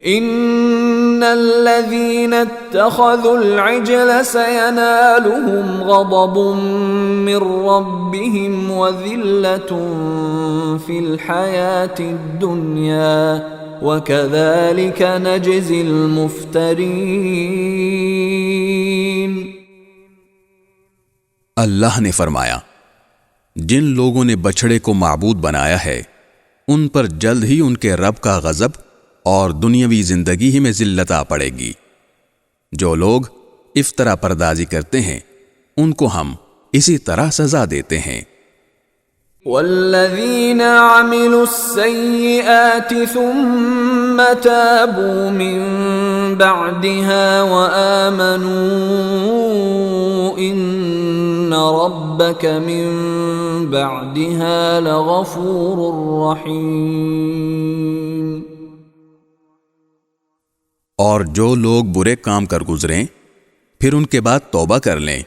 ان الذين اتخذوا العجل سينالهم غضب من ربهم وذلة في الحياة الدنيا وكذلك نجزي المفترين۔ اللہ نے فرمایا، جن لوگوں نے بچھڑے کو معبود بنایا ہے ان پر جلد ہی ان کے رب کا غضب اور دنیاوی زندگی ہی میں ذلت آ پڑے گی۔ جو لوگ افطرا پردازی کرتے ہیں ان کو ہم اسی طرح سزا دیتے ہیں۔ والذین عملوا السیئات ثم تابوا من بعدها وآمنوا ان ربک من بعدها لغفور رحیم۔ اور جو لوگ برے کام کر گزریں پھر ان کے بعد توبہ کر لیں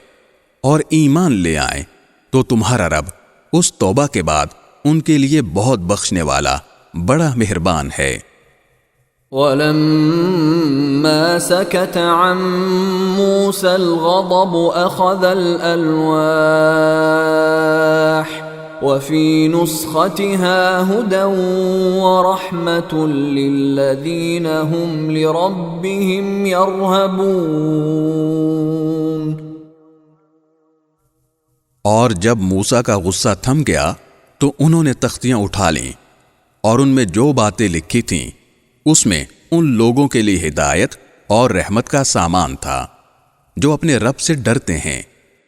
اور ایمان لے آئیں تو تمہارا رب اس توبہ کے بعد ان کے لیے بہت بخشنے والا بڑا مہربان ہے۔ وَلَمَّا سَكَتَ عَن مُوسَى الْغَضَبُ أَخَذَ الْأَلْوَاحَ وَفِي نُسْخَتِهَا هُدًى وَرَحْمَةٌ لِّلَّذِينَ هُمْ لِرَبِّهِمْ يَرْهَبُونَ۔ اور جب موسیٰ کا غصہ تھم گیا تو انہوں نے تختیاں اٹھا لیں اور ان میں جو باتیں لکھی تھیں اس میں ان لوگوں کے لیے ہدایت اور رحمت کا سامان تھا جو اپنے رب سے ڈرتے ہیں۔